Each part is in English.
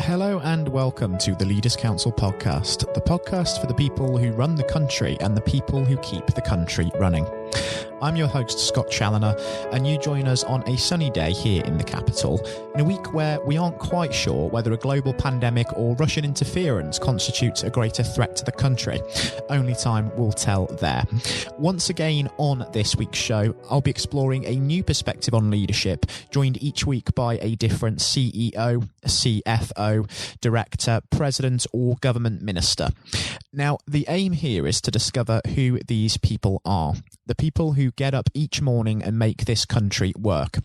Hello and welcome to the Leaders Council podcast, the podcast for the people who run the country and the people who keep the country running. I'm your host, Scott Challoner, and you join us on a sunny day here in the capital, in a week where we aren't quite sure whether a global pandemic or Russian interference constitutes a greater threat to the country. Only time will tell there. Once again on this week's show, I'll be exploring a new perspective on leadership, joined each week by a different CEO, CFO, director, president or government minister. Now, the aim here is to discover who these people are, the people who get up each morning and make this country work.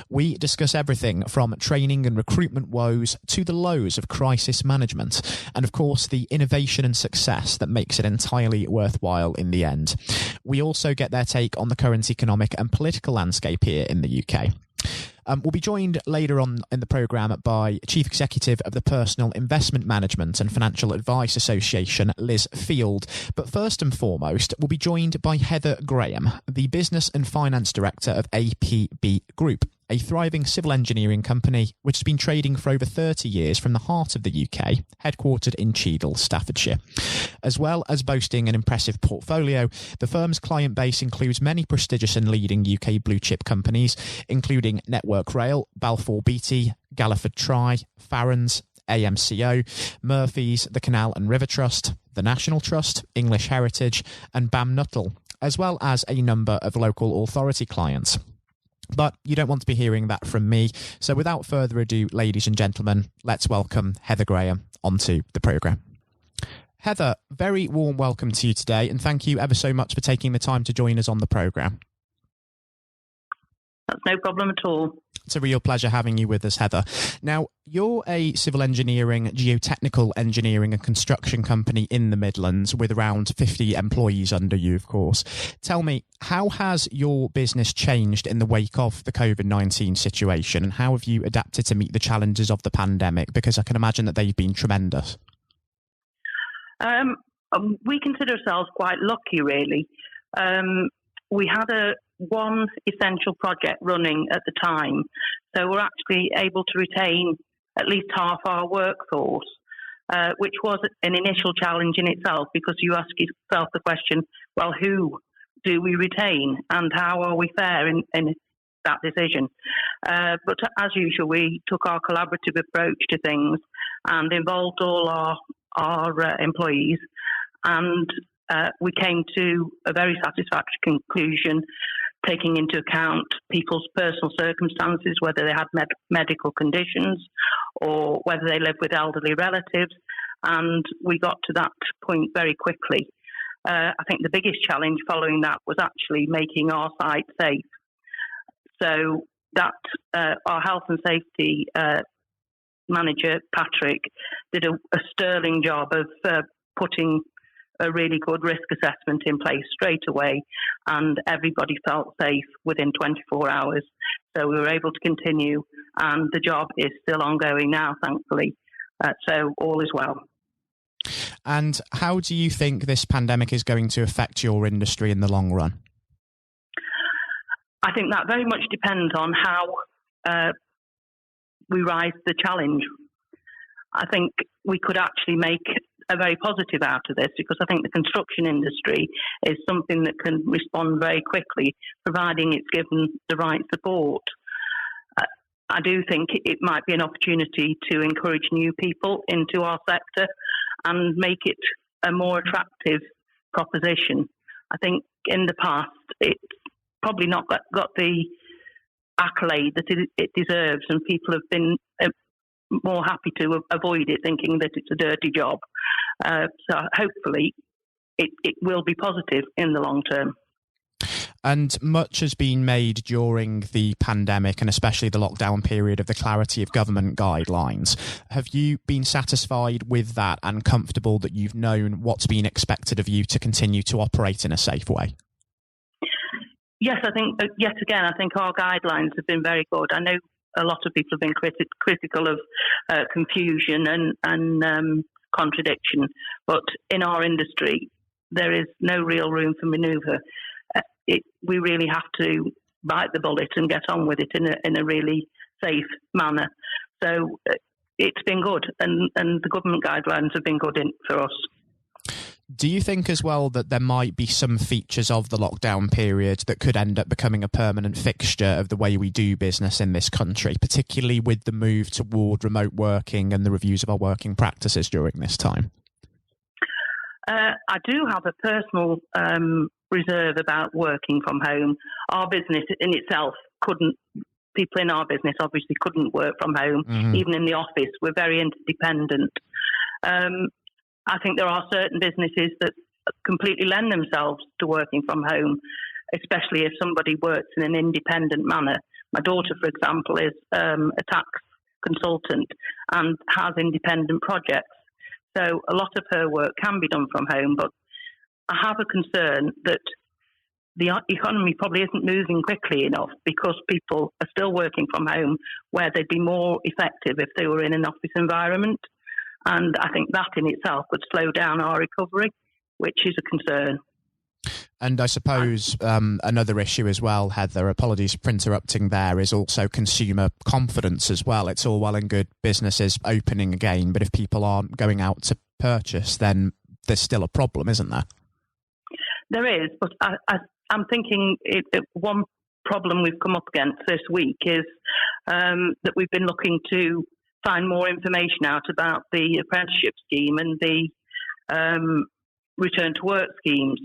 We discuss everything from training and recruitment woes to the lows of crisis management, and of course the innovation and success that makes it entirely worthwhile in the end. We also get their take on the current economic and political landscape here in the UK. We'll be joined later on in the programme by Chief Executive of the Personal Investment Management and Financial Advice Association, Liz Field. But first and foremost, we'll be joined by Heather Graham, the Business and Finance Director of APB Group, a thriving civil engineering company which has been trading for over 30 years from the heart of the UK, headquartered in Cheadle, Staffordshire. As well as boasting an impressive portfolio, the firm's client base includes many prestigious and leading UK blue-chip companies, including Network Rail, Balfour Beatty, Galliford Try, Farrans, AMCO, Murphy's, the Canal and River Trust, the National Trust, English Heritage and BAM Nuttall, as well as a number of local authority clients. But you don't want to be hearing that from me. So without further ado, ladies and gentlemen, let's welcome Heather Graham onto the programme. Heather, very warm welcome to you today, and thank you ever so much for taking the time to join us on the programme. That's no problem at all. It's a real pleasure having you with us, Heather. Now, you're a civil engineering, geotechnical engineering and construction company in the Midlands with around 50 employees under you, of course. Tell me, how has your business changed in the wake of the COVID-19 situation, and how have you adapted to meet the challenges of the pandemic? Because I can imagine that they've been tremendous. We consider ourselves quite lucky, really. We had one essential project running at the time, so we're actually able to retain at least half our workforce, which was an initial challenge in itself, because you ask yourself the question, well, who do we retain and how are we fair in that decision? But as usual, we took our collaborative approach to things and involved all our employees, and we came to a very satisfactory conclusion, taking into account people's personal circumstances, whether they had medical conditions or whether they live with elderly relatives. And we got to that point very quickly. I think the biggest challenge following that was actually making our site safe. So that our health and safety manager, Patrick, did a sterling job of putting a really good risk assessment in place straight away, and everybody felt safe within 24 hours. So we were able to continue, and the job is still ongoing now, thankfully. So all is well. And how do you think this pandemic is going to affect your industry in the long run? I think that very much depends on how we rise to the challenge. I think we could actually make a very positive out of this, because I think the construction industry is something that can respond very quickly, providing it's given the right support. I do think it might be an opportunity to encourage new people into our sector and make it a more attractive proposition. I think in the past it's probably not got the accolade that it deserves, and people have been more happy to avoid it, thinking that it's a dirty job. So hopefully it will be positive in the long term. And much has been made during the pandemic, and especially the lockdown period, of the clarity of government guidelines. Have you been satisfied with that and comfortable that you've known what's been expected of you to continue to operate in a safe way? Yes, I think, yet again, I think our guidelines have been very good. I know a lot of people have been critical of confusion and contradiction, but in our industry, there is no real room for manoeuvre. We really have to bite the bullet and get on with it in a really safe manner. So it's been good, and the government guidelines have been good for us. Do you think as well that there might be some features of the lockdown period that could end up becoming a permanent fixture of the way we do business in this country, particularly with the move toward remote working and the reviews of our working practices during this time? I do have a personal reserve about working from home. Our business in itself people in our business obviously couldn't work from home. Even in the office, we're very interdependent. I think there are certain businesses that completely lend themselves to working from home, especially if somebody works in an independent manner. My daughter, for example, is a tax consultant and has independent projects. So a lot of her work can be done from home, but I have a concern that the economy probably isn't moving quickly enough because people are still working from home where they'd be more effective if they were in an office environment. And I think that in itself would slow down our recovery, which is a concern. And I suppose another issue as well, Heather, apologies for interrupting there, is also consumer confidence as well. It's all well and good businesses opening again, but if people aren't going out to purchase, then there's still a problem, isn't there? There is, but I'm thinking one problem we've come up against this week is that we've been looking to find more information out about the apprenticeship scheme and the return to work schemes.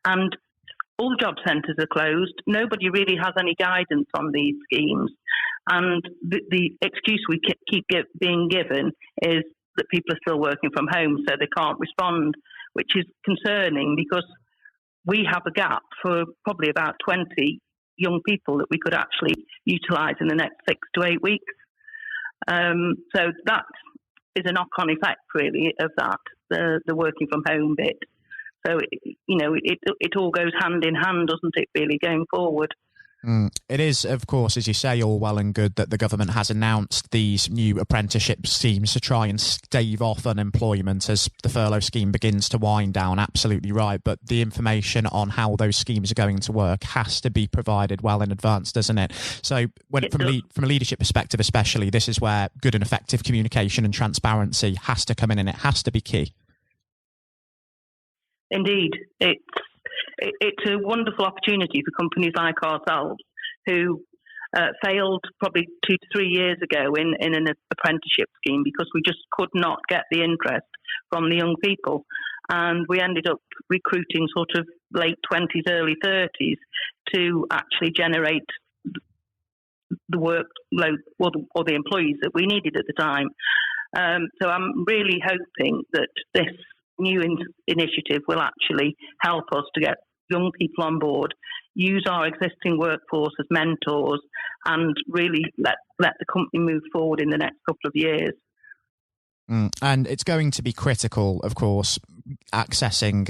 And all the job centres are closed. Nobody really has any guidance on these schemes. And the excuse we keep being given is that people are still working from home, so they can't respond, which is concerning because we have a gap for probably about 20 young people that we could actually utilise in the next 6 to 8 weeks. So that is a knock-on effect, really, of that, the working from home bit. So, it all goes hand in hand, doesn't it, really, going forward? It is, of course, as you say, all well and good that the government has announced these new apprenticeship schemes to try and stave off unemployment as the furlough scheme begins to wind down. Absolutely right. But the information on how those schemes are going to work has to be provided well in advance, doesn't it? So from a leadership perspective, especially, this is where good and effective communication and transparency has to come in, and it has to be key. Indeed. It's a wonderful opportunity for companies like ourselves who failed probably 2 to 3 years ago in an apprenticeship scheme because we just could not get the interest from the young people. And we ended up recruiting sort of late 20s, early 30s to actually generate the workload or the employees that we needed at the time. So I'm really hoping that this new initiative will actually help us to get young people on board, use our existing workforce as mentors, and really let the company move forward in the next couple of years. And it's going to be critical, of course, accessing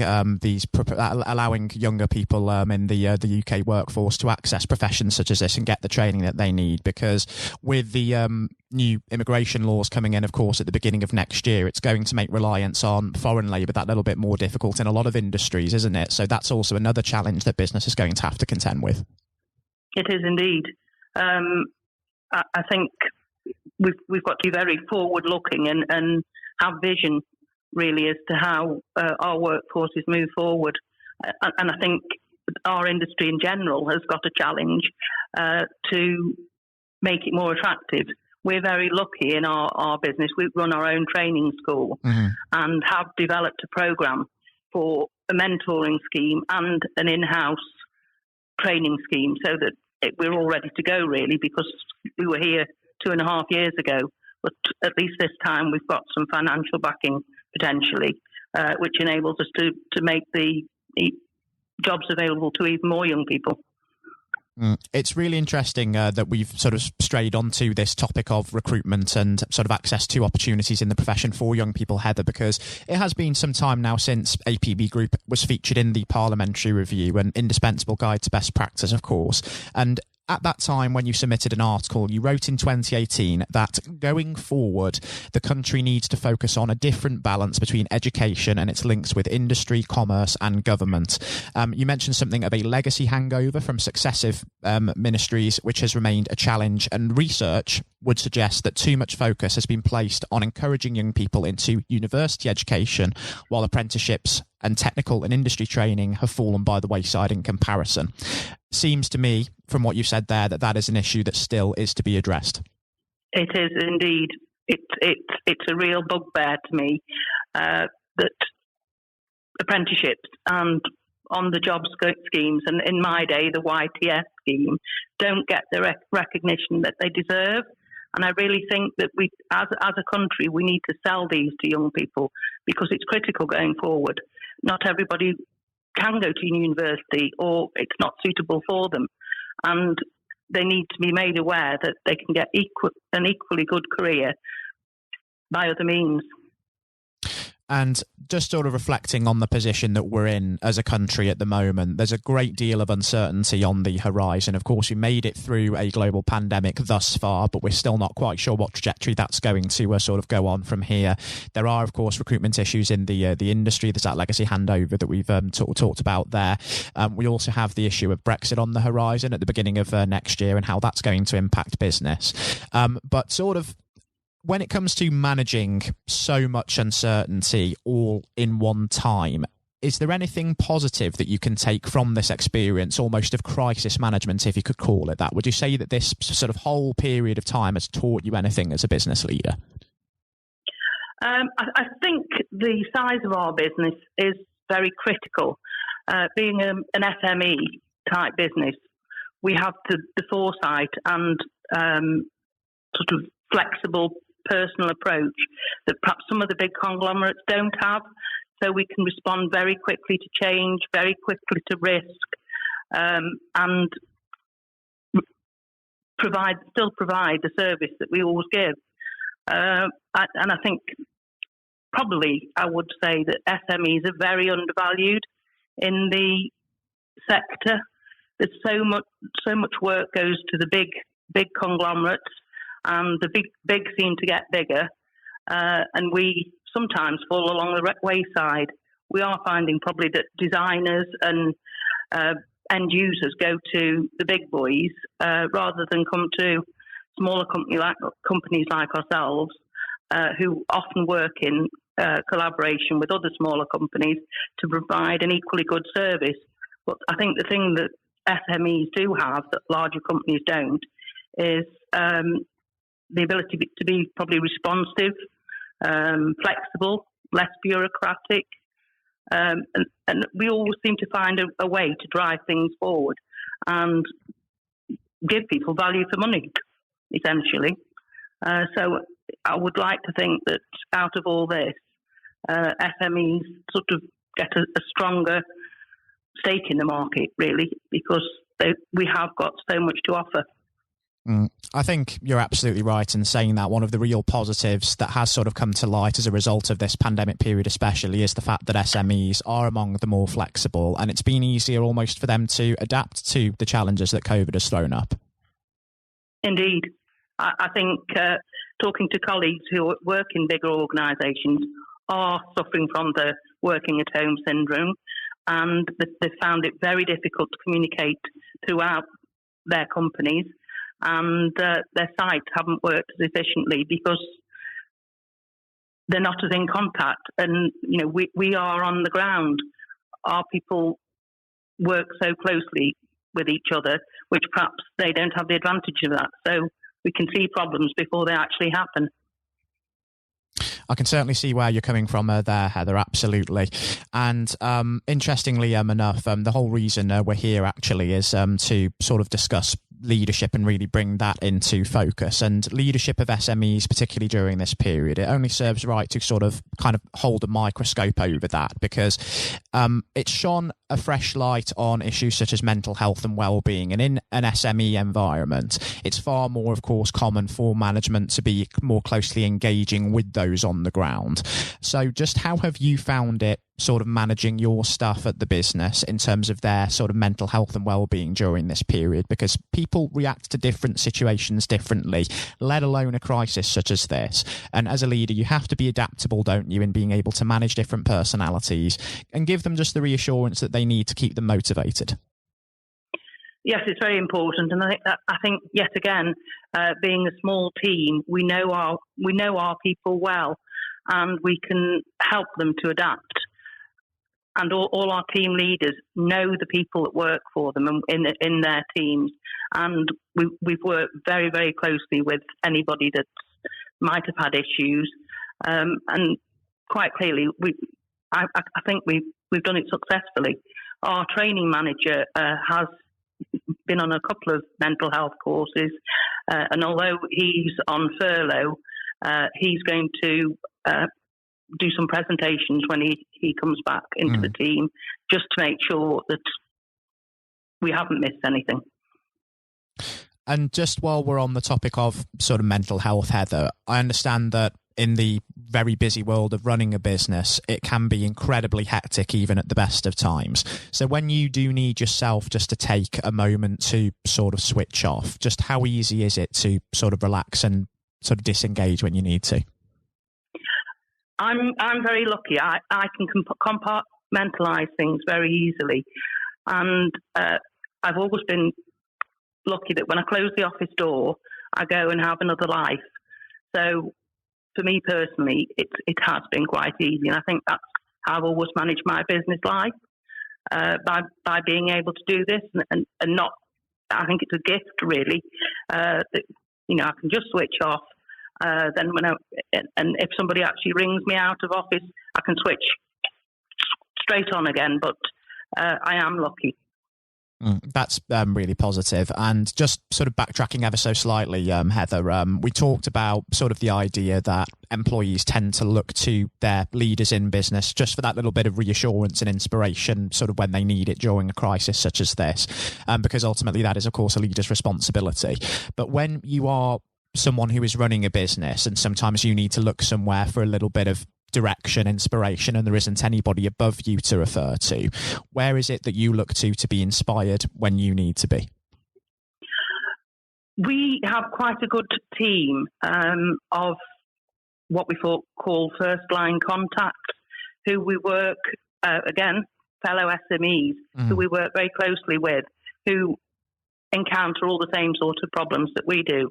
allowing younger people in the UK workforce to access professions such as this and get the training that they need, because with the new immigration laws coming in, of course, at the beginning of next year, it's going to make reliance on foreign labour that little bit more difficult in a lot of industries, isn't it? So that's also another challenge that business is going to have to contend with. It is indeed. I think we've got to be very forward-looking and have vision, really, as to how our workforces move forward. And I think our industry in general has got a challenge to make it more attractive. We're very lucky in our business. We run our own training school and have developed a programme for a mentoring scheme and an in-house training scheme so that we're all ready to go, really, because we were here 2.5 years ago, but at least this time we've got some financial backing potentially, which enables us to make the jobs available to even more young people. It's really interesting that we've sort of strayed onto this topic of recruitment and sort of access to opportunities in the profession for young people, Heather, because it has been some time now since APB Group was featured in the Parliamentary Review, an indispensable guide to best practice, of course. And at that time when you submitted an article, you wrote in 2018 that going forward, the country needs to focus on a different balance between education and its links with industry, commerce and government. You mentioned something of a legacy hangover from successive ministries, which has remained a challenge, and research would suggest that too much focus has been placed on encouraging young people into university education, while apprenticeships and technical and industry training have fallen by the wayside in comparison. Seems to me, from what you've said there, that is an issue that still is to be addressed. It is indeed. It's a real bugbear to me that apprenticeships and on-the-job schemes, and in my day, the YTS scheme, don't get the recognition that they deserve. And I really think that we, as a country, we need to sell these to young people because it's critical going forward. Not everybody can go to university, or it's not suitable for them. And they need to be made aware that they can get an equally good career by other means. And just sort of reflecting on the position that we're in as a country at the moment, there's a great deal of uncertainty on the horizon. Of course, we made it through a global pandemic thus far, but we're still not quite sure what trajectory that's going to sort of go on from here. There are, of course, recruitment issues in the industry. There's that legacy handover that we've talked about there. We also have the issue of Brexit on the horizon at the beginning of next year and how that's going to impact business. But sort of, when it comes to managing so much uncertainty all in one time, is there anything positive that you can take from this experience, almost of crisis management, if you could call it that? Would you say that this sort of whole period of time has taught you anything as a business leader? I think the size of our business is very critical. Being an SME type business, we have the foresight and sort of flexible personal approach that perhaps some of the big conglomerates don't have. So we can respond very quickly to change, very quickly to risk, and still provide the service that we always give. And I think probably I would say that SMEs are very undervalued in the sector. There's so much work goes to the big conglomerates, and the big seem to get bigger, and we sometimes fall along the wayside. We are finding probably that designers and end users go to the big boys rather than come to smaller companies like ourselves, who often work in collaboration with other smaller companies to provide an equally good service. But I think the thing that SMEs do have that larger companies don't is the ability to be probably responsive, flexible, less bureaucratic, and we always seem to find a way to drive things forward and give people value for money, essentially. So I would like to think that out of all this, SMEs sort of get a stronger stake in the market, really, because we have got so much to offer. I think you're absolutely right in saying that one of the real positives that has sort of come to light as a result of this pandemic period especially is the fact that SMEs are among the more flexible, and it's been easier almost for them to adapt to the challenges that COVID has thrown up. Indeed. I think talking to colleagues who work in bigger organisations are suffering from the working at home syndrome, and they found it very difficult to communicate throughout their companies. And their sites haven't worked as efficiently because they're not as in contact. And, you know, we are on the ground. Our people work so closely with each other, which perhaps they don't have the advantage of that. So we can see problems before they actually happen. I can certainly see where you're coming from there, Heather, absolutely. And interestingly enough, the whole reason we're here actually is to sort of discuss leadership and really bring that into focus. And leadership of SMEs, particularly during this period, it only serves right to sort of kind of hold a microscope over that, because it's shone a fresh light on issues such as mental health and well-being. And in an SME environment, it's far more, of course, common for management to be more closely engaging with those on the ground. So just how have you found it sort of managing your staff at the business in terms of their sort of mental health and well-being during this period? Because people react to different situations differently, let alone a crisis such as this. And as a leader, you have to be adaptable, don't you, in being able to manage different personalities and give them just the reassurance that they need to keep them motivated. Yes, it's very important, and I think yet again, being a small team, we know our people well, and we can help them to adapt. And all our team leaders know the people that work for them in their teams, and we've worked very, very closely with anybody that might have had issues, and quite clearly, I think we've done it successfully. Our training manager has been on a couple of mental health courses, and although he's on furlough, he's going to do some presentations when he comes back into the team, just to make sure that we haven't missed anything. And just while we're on the topic of sort of mental health, Heather, I understand that in the very busy world of running a business, it can be incredibly hectic even at the best of times. So when you do need yourself just to take a moment to sort of switch off, just how easy is it to sort of relax and sort of disengage when you need to? I'm very lucky. I can compartmentalise things very easily, and I've always been lucky that when I close the office door, I go and have another life. So for me personally, it has been quite easy, and I think that's how I've always managed my business life, by being able to do this and not. I think it's a gift really, that I can just switch off. Then and if somebody actually rings me out of office, I can switch straight on again. But I am lucky. That's really positive. And just sort of backtracking ever so slightly, Heather, we talked about sort of the idea that employees tend to look to their leaders in business just for that little bit of reassurance and inspiration sort of when they need it during a crisis such as this, because ultimately that is, of course, a leader's responsibility. But when you are someone who is running a business and sometimes you need to look somewhere for a little bit of direction, inspiration, and there isn't anybody above you to refer to, where is it that you look to be inspired when you need to be? We have quite a good team of what we call first line contact, who we work, again, fellow SMEs, who we work very closely with, who encounter all the same sort of problems that we do.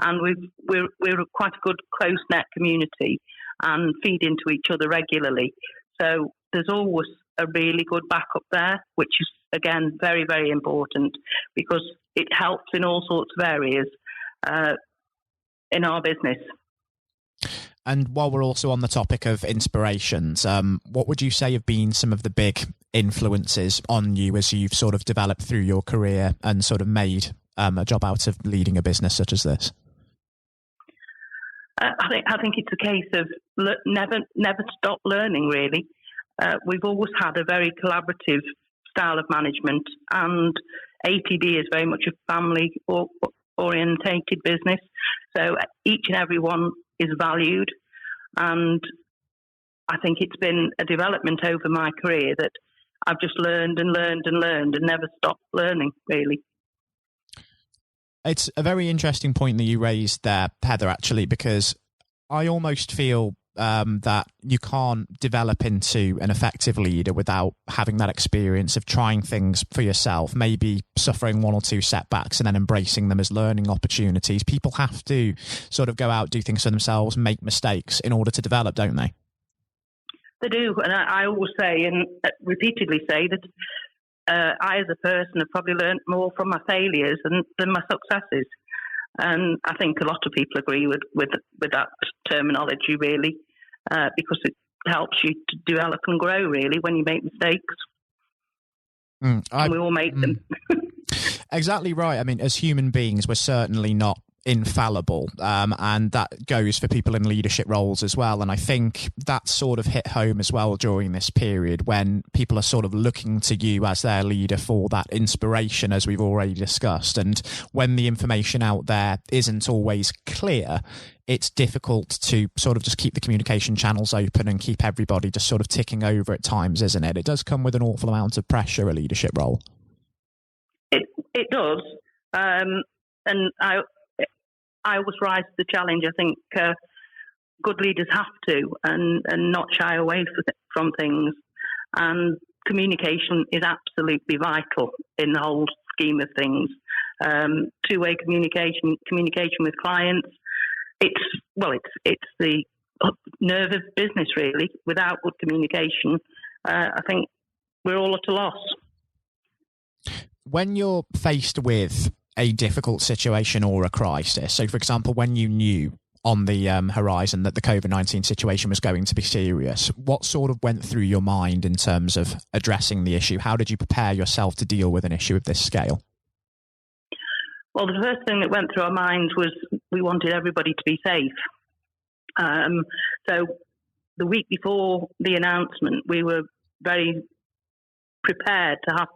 And we're quite a good close-knit community and feed into each other regularly. So there's always a really good backup there, which is, again, very, very important because it helps in all sorts of areas in our business. And while we're also on the topic of inspirations, what would you say have been some of the big influences on you as you've sort of developed through your career and sort of made a job out of leading a business such as this? I think it's a case of never stop learning, really. We've always had a very collaborative style of management, and APB is very much a family-orientated business. So each and every one is valued, and I think it's been a development over my career that I've just learned and learned and learned and never stopped learning, really. It's a very interesting point that you raised there, Heather, actually, because I almost feel that you can't develop into an effective leader without having that experience of trying things for yourself, maybe suffering one or two setbacks and then embracing them as learning opportunities. People have to sort of go out, do things for themselves, make mistakes in order to develop, don't they? They do. And I always say and repeatedly say that I, as a person, have probably learned more from my failures than my successes. And I think a lot of people agree with that terminology, really, because it helps you to develop and grow, really, when you make mistakes. And we all make them. Exactly right. I mean, as human beings, we're certainly not infallible, and that goes for people in leadership roles as well. And I think that sort of hit home as well during this period when people are sort of looking to you as their leader for that inspiration, as we've already discussed. And when the information out there isn't always clear, it's difficult to sort of just keep the communication channels open and keep everybody just sort of ticking over at times, isn't it? It does come with an awful amount of pressure, a leadership role. It does. And I always rise to the challenge. I think good leaders have to and not shy away from things. And communication is absolutely vital in the whole scheme of things. Two-way communication with clients. It's the nerve of business, really. Without good communication, I think we're all at a loss. When you're faced with a difficult situation or a crisis, so for example, when you knew on the horizon that the COVID-19 situation was going to be serious, what sort of went through your mind in terms of addressing the issue? How did you prepare yourself to deal with an issue of this scale? Well, the first thing that went through our minds was we wanted everybody to be safe. So the week before the announcement, we were very prepared to have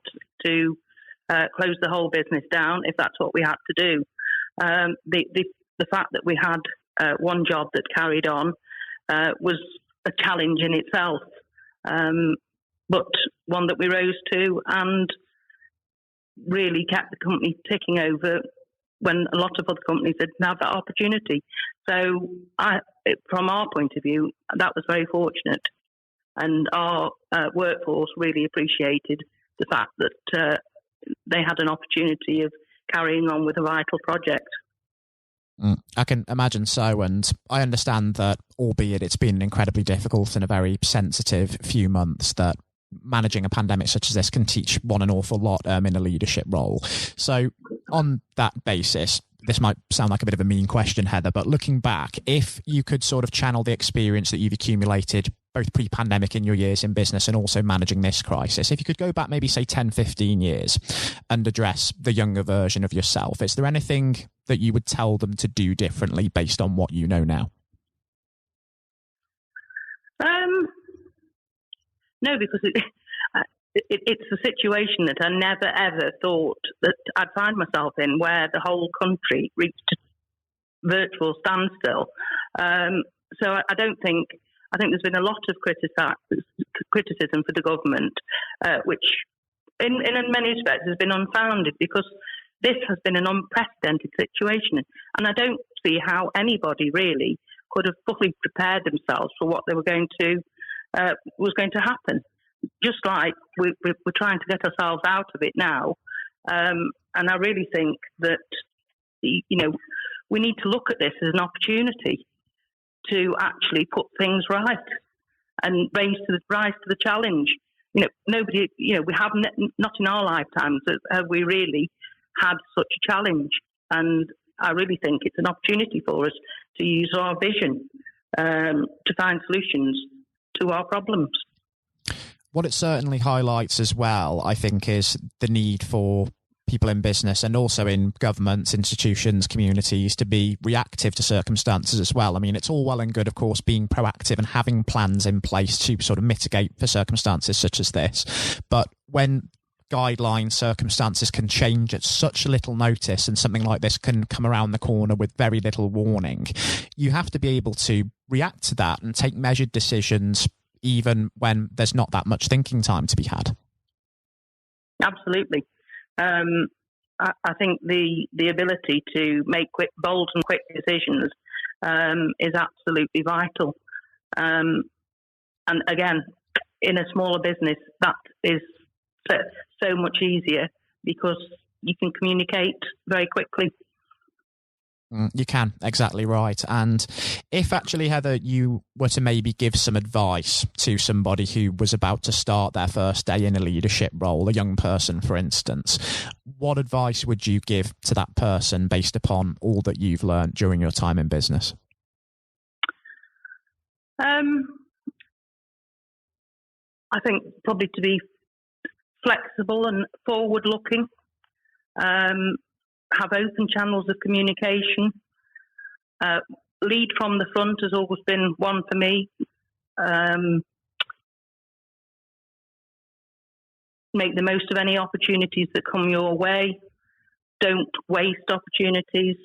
to close the whole business down if that's what we had to do. The fact that we had one job that carried on was a challenge in itself, but one that we rose to and really kept the company ticking over when a lot of other companies didn't have that opportunity. So from our point of view, that was very fortunate. And our workforce really appreciated the fact that they had an opportunity of carrying on with a vital project. I can imagine so, and I understand that, albeit it's been incredibly difficult and a very sensitive few months, that managing a pandemic such as this can teach one an awful lot in a leadership role. So on that basis, this might sound like a bit of a mean question, Heather, but looking back, if you could sort of channel the experience that you've accumulated both pre-pandemic in your years in business and also managing this crisis, if you could go back maybe say 10, 15 years and address the younger version of yourself, is there anything that you would tell them to do differently based on what you know now? No, because it's a situation that I never, ever thought that I'd find myself in, where the whole country reached a virtual standstill. So I think there's been a lot of criticism for the government, which in many respects has been unfounded, because this has been an unprecedented situation. And I don't see how anybody really could have fully prepared themselves for what they were going to was going to happen. Just like we're trying to get ourselves out of it now. And I really think that, we need to look at this as an opportunity to actually put things right and rise to the challenge. Nobody, we have not in our lifetimes have we really had such a challenge. And I really think it's an opportunity for us to use our vision to find solutions to our problems. What it certainly highlights as well, I think, is the need for people in business and also in governments, institutions, communities to be reactive to circumstances as well. I mean, it's all well and good, of course, being proactive and having plans in place to sort of mitigate for circumstances such as this. But when guidelines, circumstances can change at such little notice and something like this can come around the corner with very little warning, you have to be able to react to that and take measured decisions even when there's not that much thinking time to be had. Absolutely. I think the ability to make bold and quick decisions is absolutely vital. And again, in a smaller business, that is so much easier because you can communicate very quickly. You can, exactly right. And if actually, Heather, you were to maybe give some advice to somebody who was about to start their first day in a leadership role, a young person, for instance, what advice would you give to that person based upon all that you've learned during your time in business? I think probably to be flexible and forward-looking. have open channels of communication. Lead from the front has always been one for me. Make the most of any opportunities that come your way. Don't waste opportunities,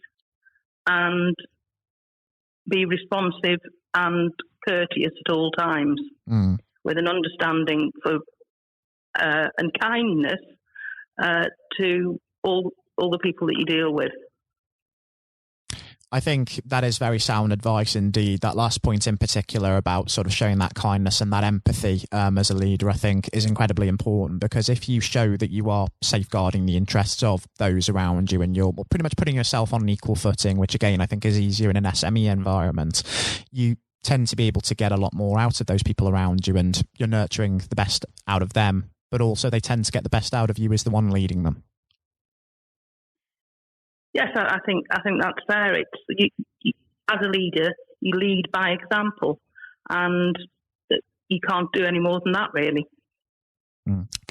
and be responsive and courteous at all times, with an understanding for and kindness to all the people that you deal with. I think that is very sound advice indeed. That last point in particular about sort of showing that kindness and that empathy as a leader, I think is incredibly important, because if you show that you are safeguarding the interests of those around you and you're pretty much putting yourself on an equal footing, which again I think is easier in an SME environment, you tend to be able to get a lot more out of those people around you, and you're nurturing the best out of them, but also they tend to get the best out of you as the one leading them. Yes, I think that's fair. It's you, as a leader, you lead by example, and you can't do any more than that, really.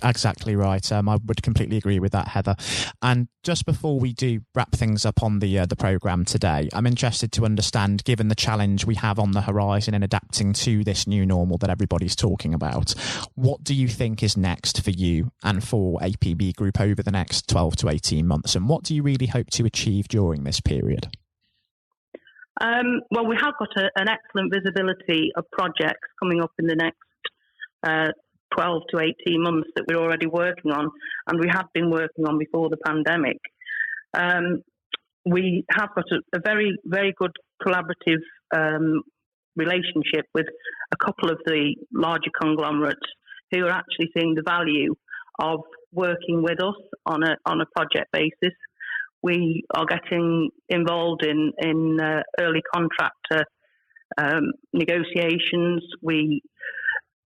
Exactly right. I would completely agree with that, Heather. And just before we do wrap things up on the programme today, I'm interested to understand, given the challenge we have on the horizon in adapting to this new normal that everybody's talking about, what do you think is next for you and for APB Group over the next 12 to 18 months? And what do you really hope to achieve during this period? Well, we have got an excellent visibility of projects coming up in the next 12 to 18 months that we're already working on, and we have been working on before the pandemic. We have got a very, very good collaborative relationship with a couple of the larger conglomerates who are actually seeing the value of working with us on a project basis. We are getting involved in early contractor negotiations. We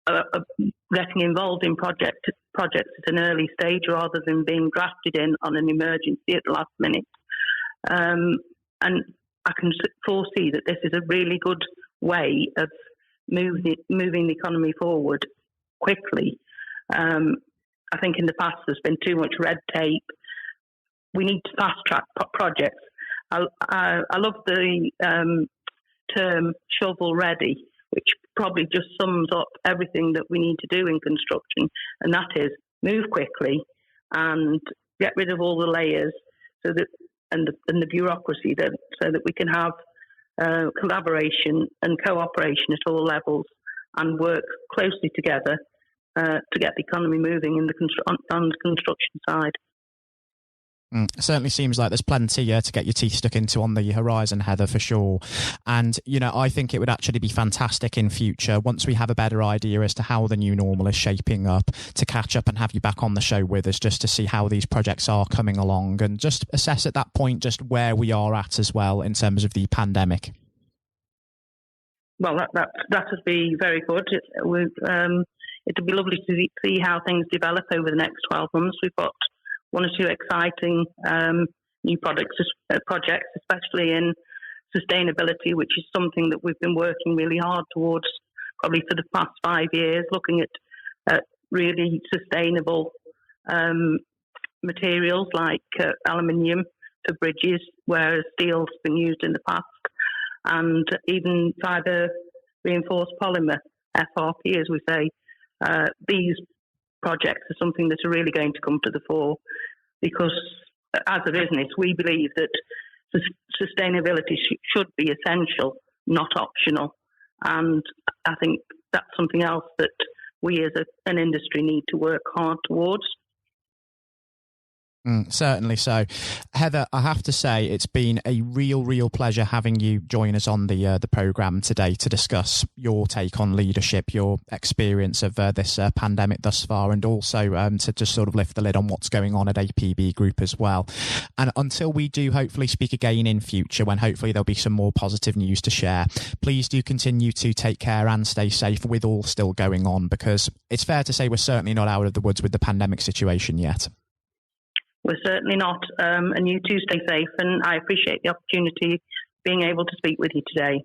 are getting involved in projects at an early stage rather than being drafted in on an emergency at the last minute. And I can foresee that this is a really good way of moving the economy forward quickly. I think in the past there's been too much red tape. We need to fast track projects. I love the term shovel ready, which probably just sums up everything that we need to do in construction, and that is move quickly and get rid of all the layers so that and the bureaucracy so that we can have collaboration and cooperation at all levels and work closely together to get the economy moving on the construction side. It certainly seems like there's plenty to get your teeth stuck into on the horizon, Heather, for sure. And, I think it would actually be fantastic in future, once we have a better idea as to how the new normal is shaping up, to catch up and have you back on the show with us just to see how these projects are coming along and just assess at that point just where we are at as well in terms of the pandemic. Well, that would be very good. It would be lovely to see how things develop over the next 12 months. We've got one or two exciting new projects, especially in sustainability, which is something that we've been working really hard towards probably for the past 5 years, looking at really sustainable materials like aluminium for bridges, whereas steel's been used in the past, and even fibre reinforced polymer, FRP as we say. These projects are something that are really going to come to the fore, because as a business we believe that sustainability should be essential, not optional, and I think that's something else that we as an industry need to work hard towards. Certainly so. Heather, I have to say it's been a real pleasure having you join us on the programme today to discuss your take on leadership, your experience of this pandemic thus far, and also to just sort of lift the lid on what's going on at APB Group as well. And until we do hopefully speak again in future, when hopefully there'll be some more positive news to share, please do continue to take care and stay safe with all still going on, because it's fair to say we're certainly not out of the woods with the pandemic situation yet. We're certainly not, and you too stay safe, and I appreciate the opportunity being able to speak with you today.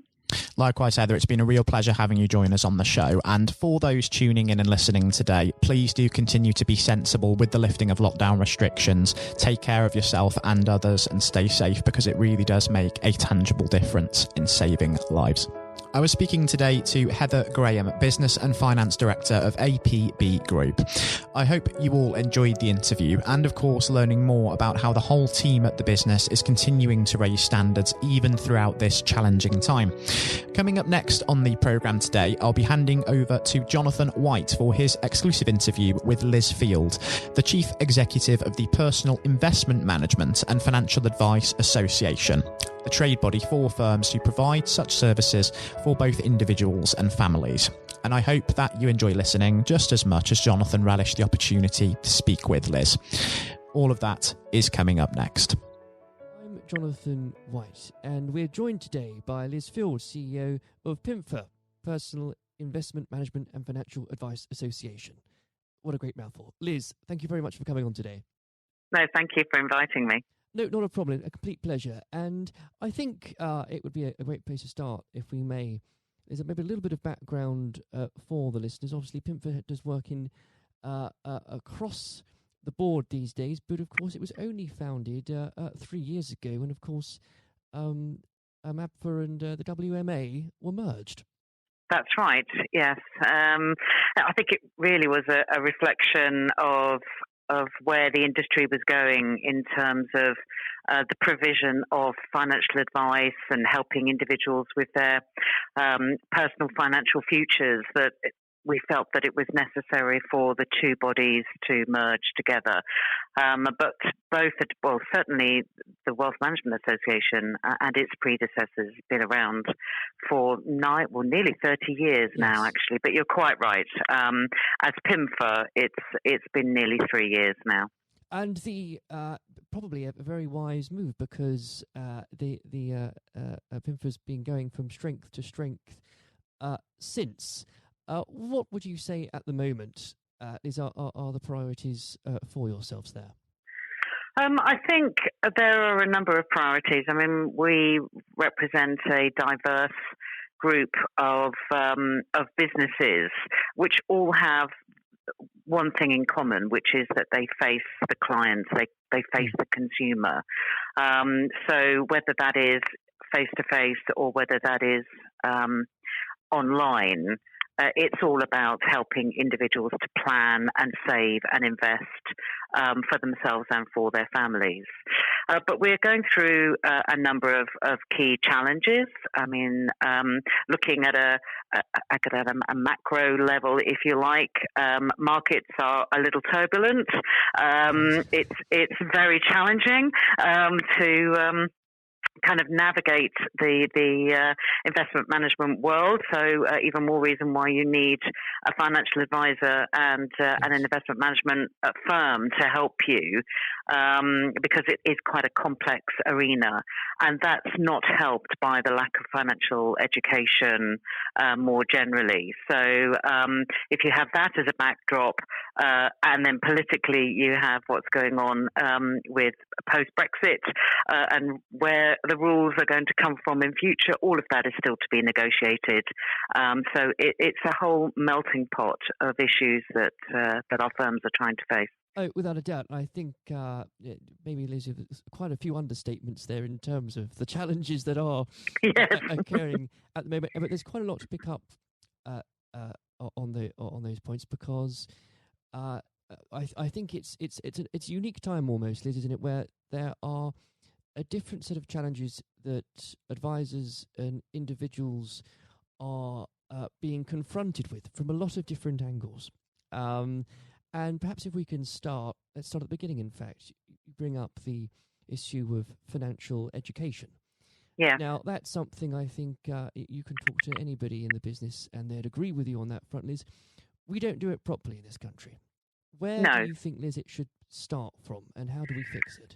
Likewise, Heather, it's been a real pleasure having you join us on the show. And for those tuning in and listening today, please do continue to be sensible with the lifting of lockdown restrictions. Take care of yourself and others and stay safe, because it really does make a tangible difference in saving lives. I was speaking today to Heather Graham, Business and Finance Director of APB Group. I hope you all enjoyed the interview and, of course, learning more about how the whole team at the business is continuing to raise standards even throughout this challenging time. Coming up next on the programme today, I'll be handing over to Jonathan White for his exclusive interview with Liz Field, the Chief Executive of the Personal Investment Management and Financial Advice Association, the trade body for firms who provide such services for both individuals and families. And I hope that you enjoy listening just as much as Jonathan relished the opportunity to speak with Liz. All of that is coming up next. I'm Jonathan White, and we're joined today by Liz Field, CEO of PIMFA, Personal Investment Management and Financial Advice Association. What a great mouthful. Liz, thank you very much for coming on today. No, thank you for inviting me. No, not a problem. A complete pleasure. And I think it would be a great place to start, if we may. There's maybe a little bit of background for the listeners. Obviously, PIMFA does work in across the board these days, but of course, it was only founded 3 years ago, and of course, APFA and the WMA were merged. That's right. Yes, I think it really was a reflection of where the industry was going in terms of the provision of financial advice and helping individuals with their personal financial futures, that we felt that it was necessary for the two bodies to merge together. But both, certainly the Wealth Management Association and its predecessors have been around for nearly 30 years now, actually. But you're quite right. As PIMFA, it's been nearly 3 years now. And the probably a very wise move, because the PIMFA's been going from strength to strength since. What would you say at the moment are the priorities for yourselves there? I think there are a number of priorities. I mean, we represent a diverse group of businesses which all have one thing in common, which is that they face the clients, they face the consumer. So whether that is face-to-face or whether that is online, it's all about helping individuals to plan and save and invest for themselves and for their families. But we're going through a number of key challenges. I mean, looking at a macro level, if you like, markets are a little turbulent. It's very challenging to kind of navigate the investment management world. So even more reason why you need a financial advisor and an investment management firm to help you, because it is quite a complex arena. And that's not helped by the lack of financial education more generally. So if you have that as a backdrop, and then politically you have what's going on with post-Brexit and where the rules are going to come from in future, all of that is still to be negotiated. So it's a whole melting pot of issues that our firms are trying to face. Oh, without a doubt. I think maybe, Liz, there's quite a few understatements there in terms of the challenges that are occurring at the moment. But there's quite a lot to pick up on those points, because I think it's a unique time almost, Liz, isn't it, where there are a different set of challenges that advisors and individuals are being confronted with from a lot of different angles. And perhaps if we can let's start at the beginning, in fact. You bring up the issue of financial education. Yeah. Now, that's something I think you can talk to anybody in the business and they'd agree with you on that front, Liz. We don't do it properly in this country. Where do you think, Liz, it should start from, and how do we fix it?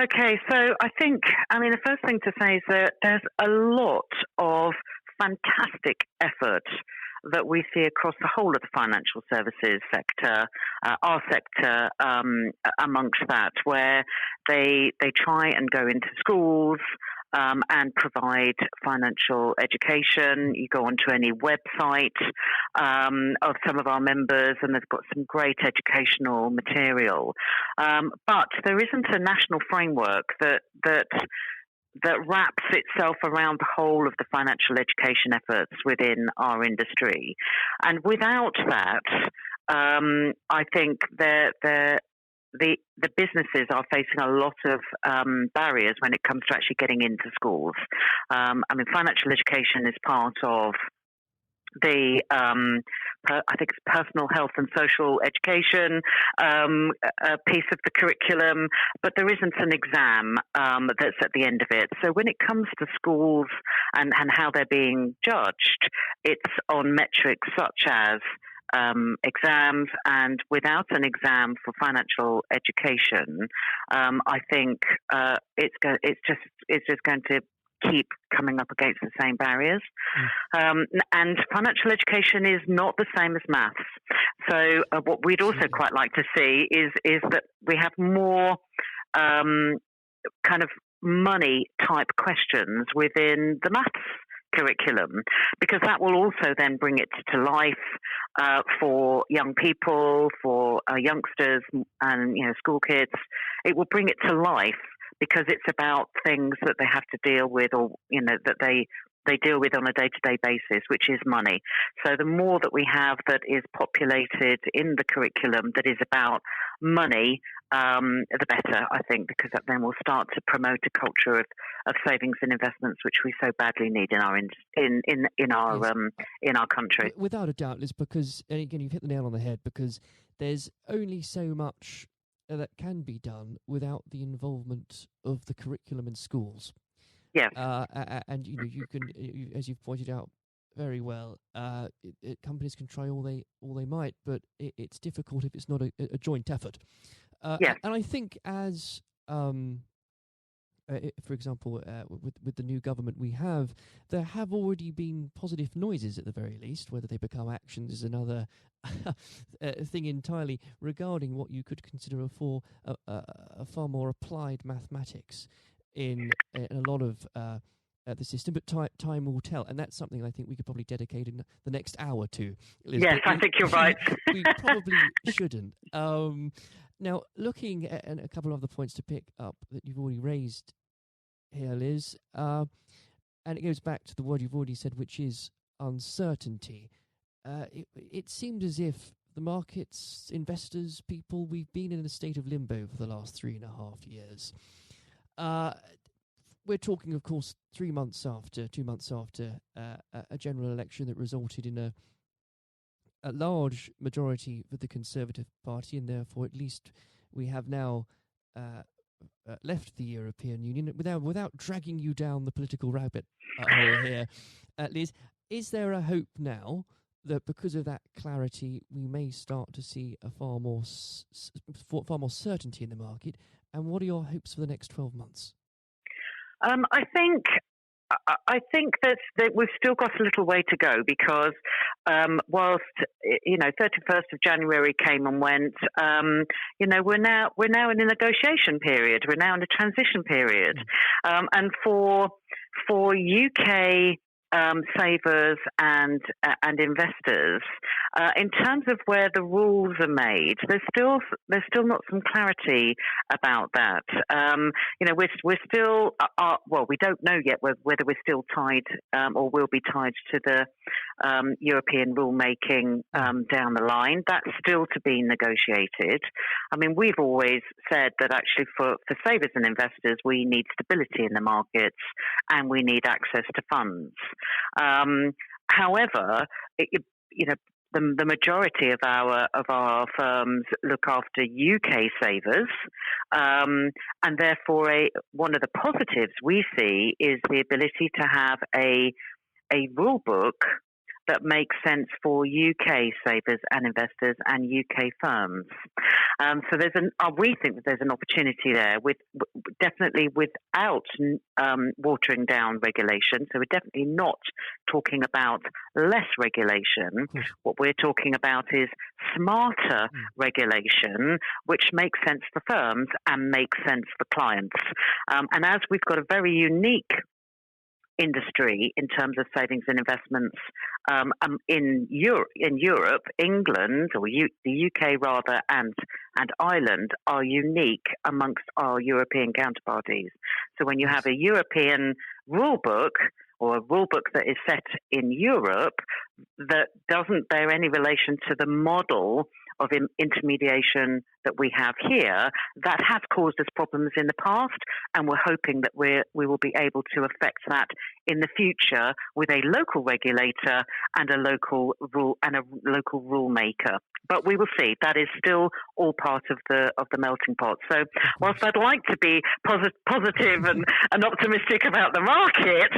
Okay, so the first thing to say is that there's a lot of fantastic effort that we see across the whole of the financial services sector, our sector amongst that, where they try and go into schools and provide financial education. You go onto any website of some of our members, and they've got some great educational material. But there isn't a national framework that wraps itself around the whole of the financial education efforts within our industry. And without that, I think the businesses are facing a lot of barriers when it comes to actually getting into schools. Financial education is part of the I think it's personal health and social education a piece of the curriculum, but there isn't an exam that's at the end of it. So when it comes to schools and how they're being judged, it's on metrics such as exams, and without an exam for financial education, I think it's just going to keep coming up against the same barriers. And financial education is not the same as maths. So what we'd also quite like to see is that we have more kind of money type questions within the maths curriculum, because that will also then bring it to life for young people, for youngsters and school kids. It will bring it to life because it's about things that they have to deal with, or that they deal with on a day-to-day basis, which is money. So the more that we have that is populated in the curriculum that is about money, the better, I think, because that then will start to promote a culture of savings and investments, which we so badly need in our country. Without a doubt, Liz, because, and again, you've hit the nail on the head, because there's only so much that can be done without the involvement of the curriculum in schools. Yes. And you can, as you've pointed out very well, companies can try all they might, but it's difficult if it's not a joint effort. Yes. And I think as for example, with the new government we have, there have already been positive noises at the very least. Whether they become actions is another thing entirely, regarding what you could consider a far more applied mathematics in a lot of the system. But time will tell, and that's something I think we could probably dedicate in the next hour to. Liz. Yes, I think you're right. We probably shouldn't. Now, looking at a couple of other points to pick up that you've already raised here, Liz, and it goes back to the word you've already said, which is uncertainty. It seemed as if the markets, investors, people, we've been in a state of limbo for the last 3.5 years. We're talking, of course, 2 months after a general election that resulted in a large majority for the Conservative Party, and therefore at least we have now left the European Union without dragging you down the political rabbit hole here. Liz, is there a hope now that because of that clarity we may start to see a far more certainty in the market? And what are your hopes for the next 12 months? I think that we've still got a little way to go, because whilst 31st of January came and went, we're now in a negotiation period. We're now in a transition period, and for UK savers and investors, in terms of where the rules are made, there's still not some clarity about that. We're still we don't know yet whether we're still tied or will be tied to the European rulemaking down the line. That's still to be negotiated. I mean, we've always said that actually for savers and investors, we need stability in the markets and we need access to funds. However, the majority of our firms look after UK savers, and therefore one of the positives we see is the ability to have a rule book that make sense for UK savers and investors and UK firms. So we think that there's an opportunity there, definitely without watering down regulation. So we're definitely not talking about less regulation. What we're talking about is smarter regulation, which makes sense for firms and makes sense for clients. And as we've got a very unique industry in terms of savings and investments in Europe, England, or the UK rather, and Ireland are unique amongst our European counterparties. So when you have a European rule book, or a rule book that is set in Europe that doesn't bear any relation to the model of intermediation that we have here, that has caused us problems in the past, and we're hoping that we will be able to affect that in the future with a local regulator and a local rule maker. But we will see. That is still all part of the melting pot. So whilst I'd like to be positive and optimistic about the market,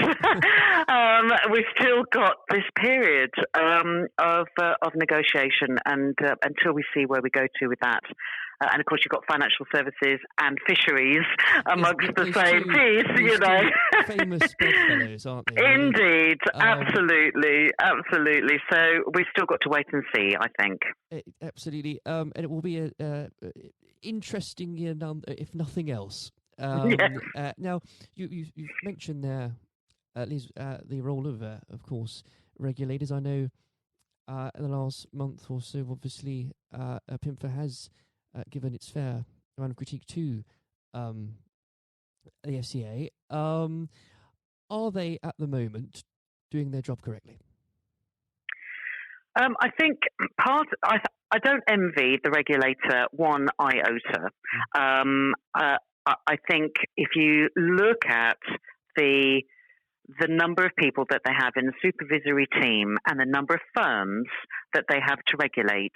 we've still got this period of negotiation, and until we see where we go to with that. And of course, you've got financial services and fisheries amongst the same piece, you know. Famous bedfellows, aren't they? Indeed, absolutely. So we've still got to wait and see, I think. Absolutely. And it will be interesting, if nothing else. Now, you've mentioned there, Liz, the role of course, regulators. I know in the last month or so, obviously, PIMFA has given its fair amount of critique to the FCA. Are they, at the moment, doing their job correctly? I think I don't envy the regulator one iota. I think if you look at the number of people that they have in the supervisory team and the number of firms that they have to regulate,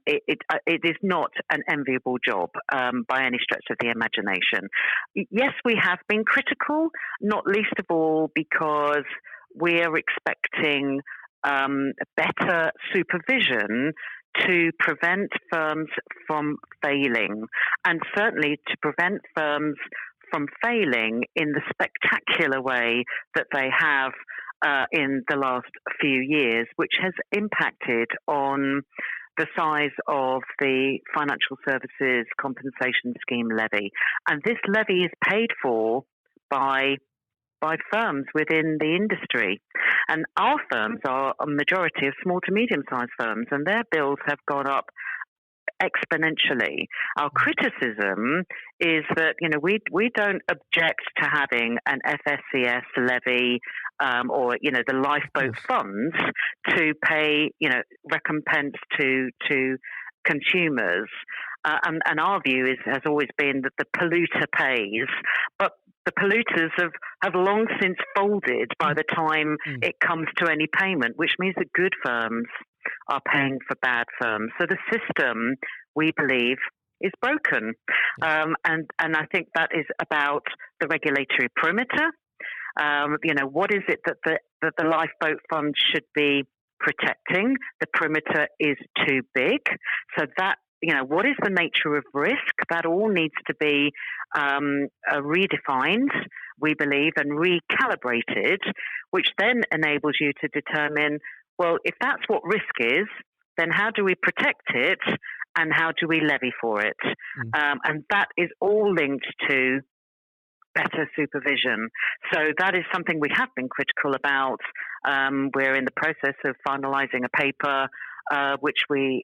it is not an enviable job by any stretch of the imagination. Yes, we have been critical, not least of all because we are expecting better supervision to prevent firms from failing, and certainly to prevent firms from failing in the spectacular way that they have in the last few years, which has impacted on the size of the Financial Services Compensation Scheme levy. And this levy is paid for by firms within the industry. And our firms are a majority of small to medium-sized firms, and their bills have gone up exponentially. Our criticism is that, we don't object to having an FSCS levy or, the lifeboat funds to pay, recompense to consumers. And our view has always been that the polluter pays, but the polluters have long since folded by the time it comes to any payment, which means that good firms are paying for bad firms. So the system, we believe, is broken. And I think that is about the regulatory perimeter. What is it that the lifeboat fund should be protecting? The perimeter is too big. So that, what is the nature of risk? That all needs to be redefined, we believe, and recalibrated, which then enables you to determine, well, if that's what risk is, then how do we protect it and how do we levy for it? And that is all linked to better supervision. So that is something we have been critical about. We're in the process of finalising a paper which we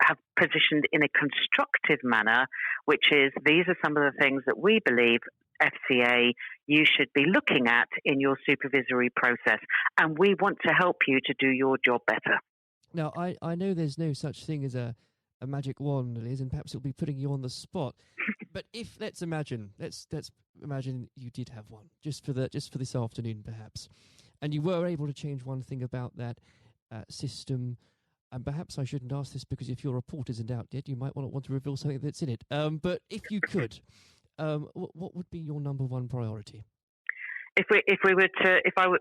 have positioned in a constructive manner, which is these are some of the things that we believe, FCA, you should be looking at in your supervisory process. And we want to help you to do your job better. Now, I know there's no such thing as a magic wand, Liz, and perhaps it'll be putting you on the spot. But let's imagine you did have one just for this afternoon, perhaps, and you were able to change one thing about that system. And perhaps I shouldn't ask this because if your report isn't out yet, you might want to reveal something that's in it. But if you could, what would be your number one priority?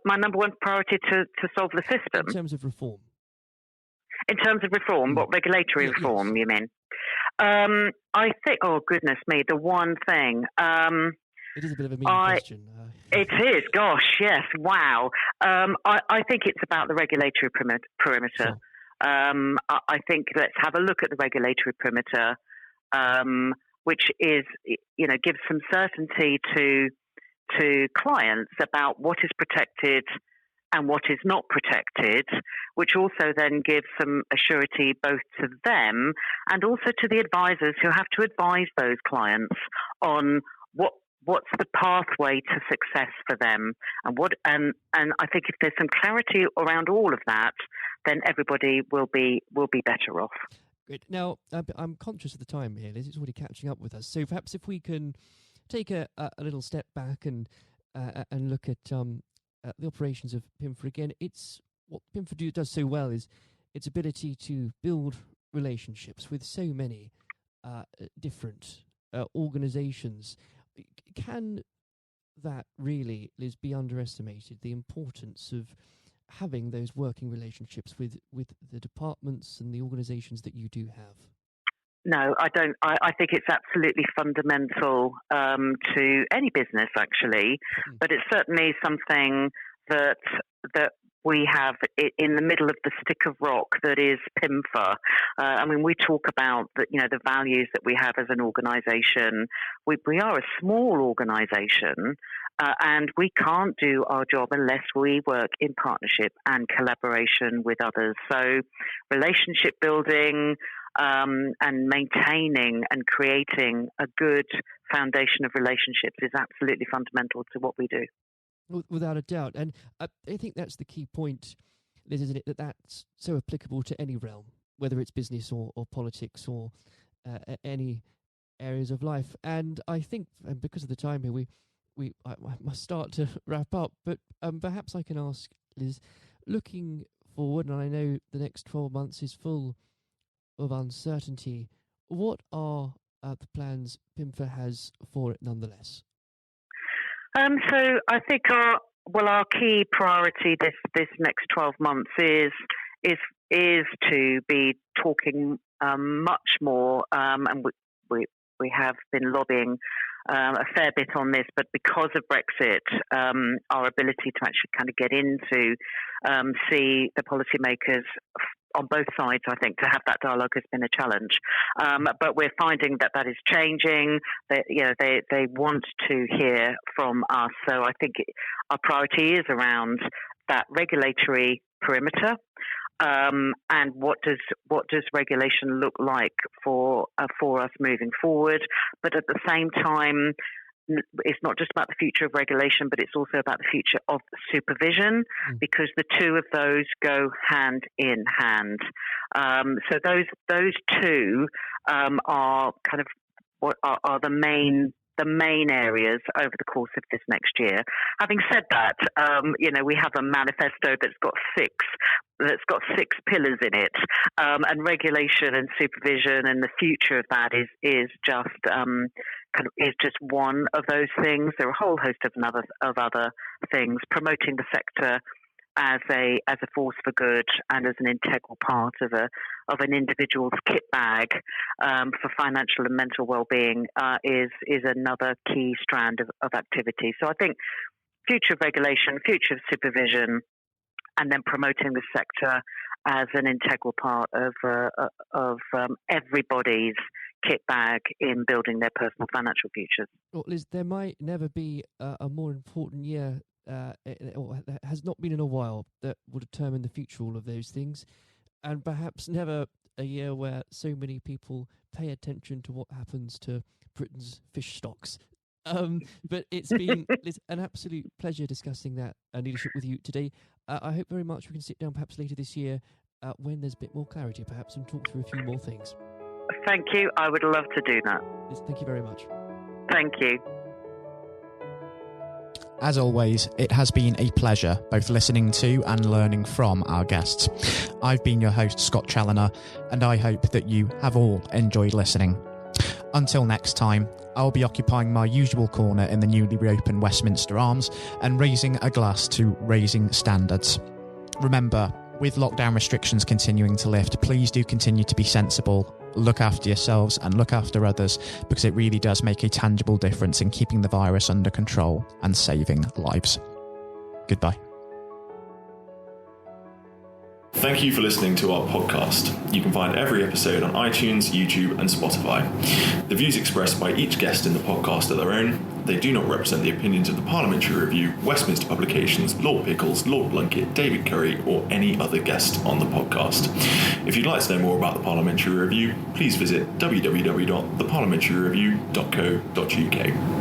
my number one priority to solve the system. In terms of reform. In terms of reform, what regulatory reform you mean? I think. Oh goodness me, the one thing. It is a bit of a mean question. It is. Gosh, yes. Wow. I think it's about the regulatory perimeter. Sure. I think let's have a look at the regulatory perimeter, which is, gives some certainty to clients about what is protected and what is not protected, which also then gives some assurity both to them and also to the advisors who have to advise those clients on what's the pathway to success for them, and I think if there's some clarity around all of that, then everybody will be better off. Great. Now, I'm conscious of the time here, Liz. It's already catching up with us. So perhaps if we can take a little step back and look at the operations of PIMFA again. It's what PIMFA does so well is its ability to build relationships with so many different organisations. Can that really, Liz, be underestimated, the importance of having those working relationships with the departments and the organisations that you do have? No, I don't. I think it's absolutely fundamental to any business, actually, but it's certainly something that we have in the middle of the stick of rock that is PIMFA. I mean, we talk about the values that we have as an organisation. We are a small organisation, and we can't do our job unless we work in partnership and collaboration with others. So, relationship building and maintaining and creating a good foundation of relationships is absolutely fundamental to what we do. Without a doubt. And I think that's the key point, Liz, isn't it, that's so applicable to any realm, whether it's business or politics or any areas of life. And I think, and because of the time here, I must start to wrap up, but perhaps I can ask, Liz, looking forward, and I know the next 12 months is full of uncertainty, what are the plans PIMFA has for it nonetheless? So I think our key priority this next 12 months is to be talking much more, and we have been lobbying a fair bit on this, but because of Brexit, our ability to actually kind of get into see the policymakers on both sides, I think, to have that dialogue has been a challenge. But we're finding that is changing. They want to hear from us. So I think our priority is around that regulatory perimeter. And what does regulation look like for us moving forward? But at the same time, it's not just about the future of regulation, but it's also about the future of supervision, because the two of those go hand in hand. So those two are kind of what are the main areas over the course of this next year. Having said that, we have a manifesto that's got six pillars in it, and regulation and supervision and the future of that is just one of those things. There are a whole host of other things. Promoting the sector as a force for good and as an integral part of an individual's kit bag for financial and mental well-being is another key strand of activity. So I think future of regulation, future of supervision, and then promoting the sector as an integral part of everybody's kit bag in building their personal financial futures. Well, Liz, there might never be a more important year, or has not been in a while, that will determine the future of all of those things, and perhaps never a year where so many people pay attention to what happens to Britain's fish stocks. But it's been an absolute pleasure discussing that leadership with you today. I hope very much we can sit down perhaps later this year when there's a bit more clarity perhaps and talk through a few more things. Thank you. I would love to do that. Liz, thank you very much. Thank you. As always, it has been a pleasure both listening to and learning from our guests. I've been your host, Scott Challoner, and I hope that you have all enjoyed listening. Until next time, I'll be occupying my usual corner in the newly reopened Westminster Arms and raising a glass to raising standards. Remember, with lockdown restrictions continuing to lift, please do continue to be sensible, look after yourselves and look after others, because it really does make a tangible difference in keeping the virus under control and saving lives. Goodbye. Thank you for listening to our podcast. You can find every episode on iTunes, YouTube and Spotify. The views expressed by each guest in the podcast are their own. They do not represent the opinions of the Parliamentary Review, Westminster Publications, Lord Pickles, Lord Blunkett, David Curry or any other guest on the podcast. If you'd like to know more about the Parliamentary Review, please visit www.theparliamentaryreview.co.uk.